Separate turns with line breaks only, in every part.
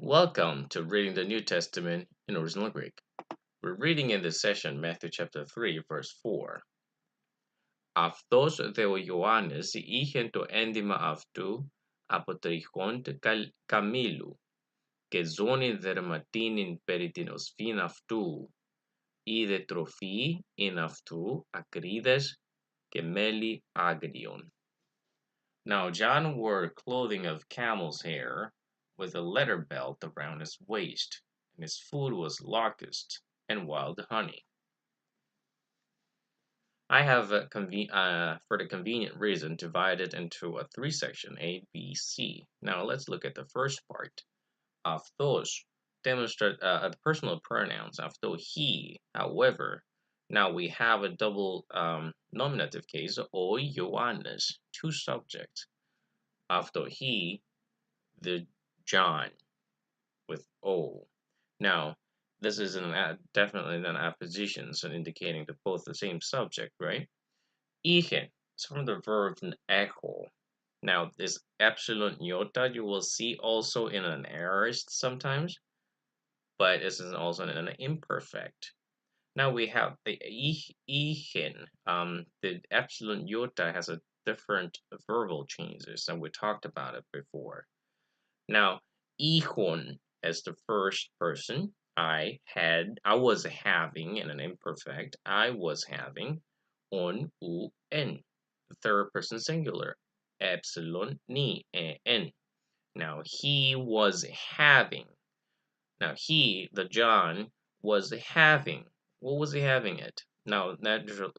Welcome to Reading the New Testament in Original Greek. We're reading in this session Matthew chapter 3, verse 4. Αυτός δε ο Ιωάννης είχεν το ένδυμα αυτού από τριχών καμήλου και ζώνην δερματίνην περί την οσφήν αυτού, είδε τροφή ειν αυτού ακρίδες και μέλι άγριον. Now John wore clothing of camel's hair with a leather belt around his waist, and his food was locusts and wild honey. I have, for the convenient reason, divided into a three-section A, B, C. Now let's look at the first part. Αυτός demonstrate the personal pronouns. Αυτό he, however. Now we have a double nominative case, ο Ioannis, two subjects. Αυτό he, the John, with O. Now, this is definitely an apposition, so indicating that both the same subject, right? Είχε is from the verb echo. Now, this epsilon iota you will see also in an aorist sometimes, but this is also an imperfect. Now we have the ichen. The epsilon iota has a different verbal changes, and we talked about it before. Now, ihon as the first person, I was having, in an imperfect, I was having, on, u, n. The third person singular, epsilon, ni, n. Now, he was having. Now, he, the John, was having. What was he having it? Now,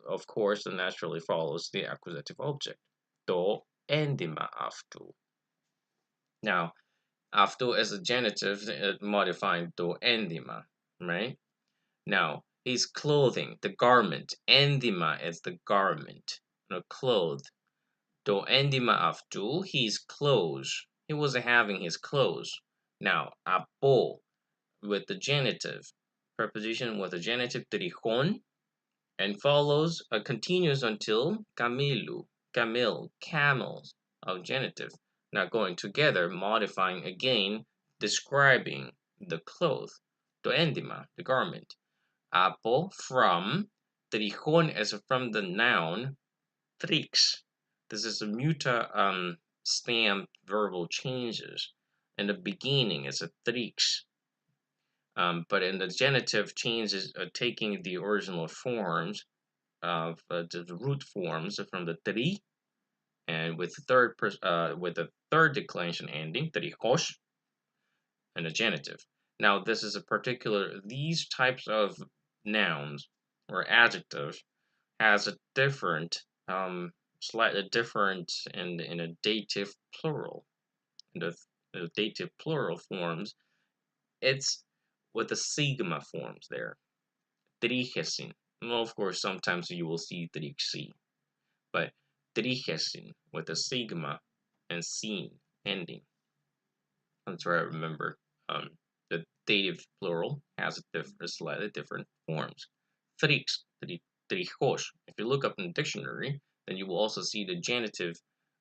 of course, it naturally follows the accusative object. To endima aftu. Now, aftu as a genitive, modifying to endima, right? Now, his clothing, the garment. Endima is the garment, clothed. To endima aftu, his clothes. He was having his clothes. Now, apo, with the genitive, preposition with the genitive trichon, and follows, continues until kamilu, camel, camels, of genitive. Now going together, modifying again, describing the cloth, to endima, the garment. Apo, from, trichon is from the noun, trix. This is a muta stamp verbal changes. In the beginning, it's a trix. But in the genitive changes, taking the original forms of the root forms from the tri, and with the third declension ending, trichos, and the genitive. Now, this is these types of nouns or adjectives has a different, slightly different in a dative plural. In the dative plural forms, it's with the sigma forms there. Trichesin. Well, of course, sometimes you will see trixi, but trichesin with a sigma and sin ending. That's where I remember the dative plural has slightly different forms. Trix, trichos. If you look up in the dictionary, then you will also see the genitive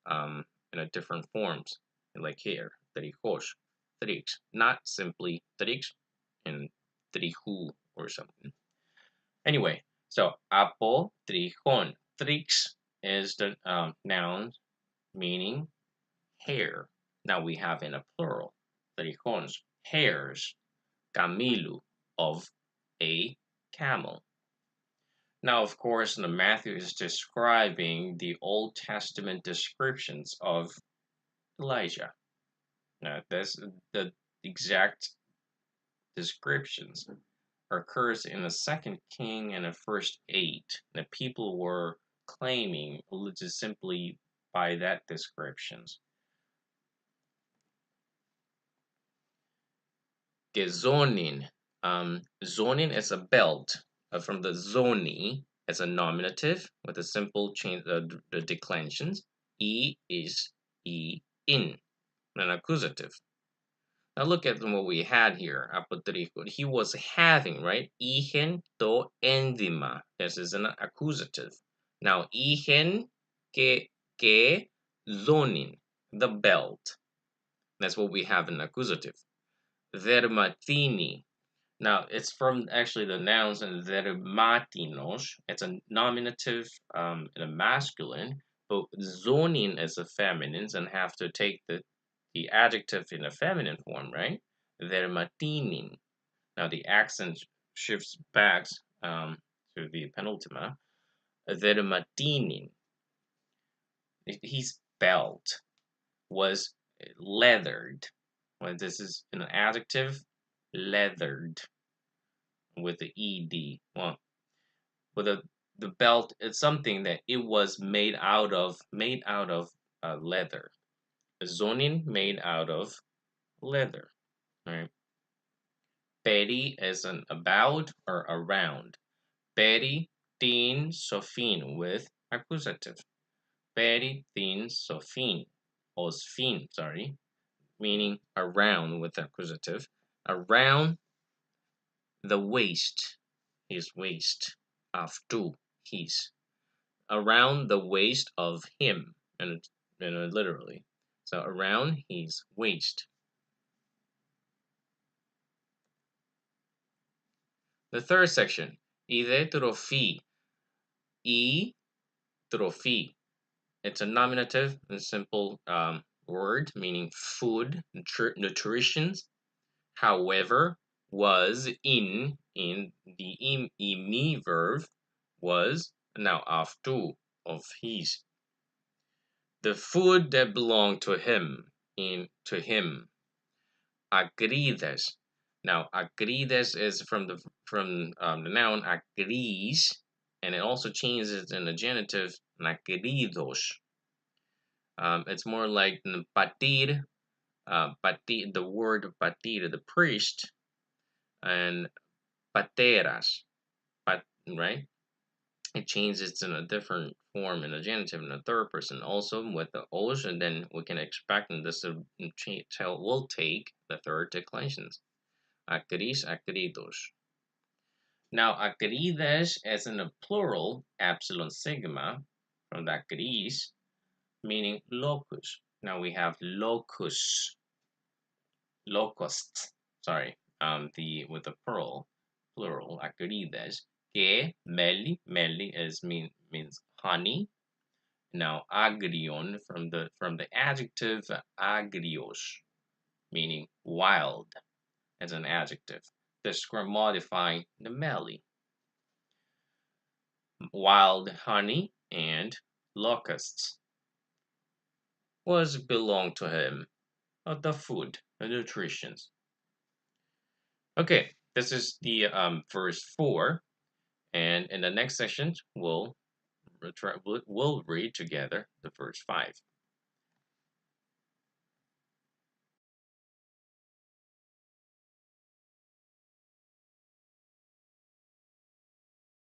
in a different forms, like here, trichos, trix, not simply trix and trichu or something. Anyway, so apo, trichon. Trix is the noun meaning hair. Now we have in a plural, trichons, hairs, kamilu, of a camel. Now, of course, Matthew is describing the Old Testament descriptions of Elijah. Now, that's the exact descriptions occurs in the 2nd King and the first 8. The people were claiming just simply by that descriptions. Gezonin. Zonin is a belt from the zoni as a nominative with a simple change the declensions. E is E in, an accusative. Now look at what we had here. He was having, right? Ihen to endima. This is an accusative. Now ihen ke zonin, the belt. That's what we have in accusative. dermatini. Now, it's from actually the nouns dermatinos. It's a nominative and a masculine, but zonin is a feminine and have to take the adjective in a feminine form, right? Dermatinin. Now, the accent shifts back to the penultima. Dermatinin. His belt was leathered. Well, this is an adjective, leathered, with the ed. Well, with the belt, it's something that it was made out of leather. Zonin made out of leather. Right. Peri is an about or around. Peri tin sofin with accusative. Peri tin sofin. Osfin, sorry, meaning around with accusative. Around the waist, his waist, aftu, his, around the waist of him, and literally, so around his waist. The third section, ide trophy, trophy. It's a nominative and simple word meaning food, nutrition. However, was in the imi verb was, now after, of his. The food that belonged to him, to him. Agrides. Now agrides is from the noun agris, and it also changes in the genitive agridos. It's more like patir, the word patir, the priest, and pateras, right? It changes in a different form in the genitive in the third person, also with the os, and then we can expect this will take the third declensions. Acris, acridos. Now, acrides is in a plural, epsilon sigma, from the acris, meaning locus. Now we have locus, locust, sorry, with the plural, acrides. Que meli means honey. Now agrion from the adjective agrios, meaning wild, as an adjective. Modifying the meli. Wild honey and locusts was belonged to him, the food, the nutrition. Okay, this is the verse 4, and in the next section we'll read together the verse 5.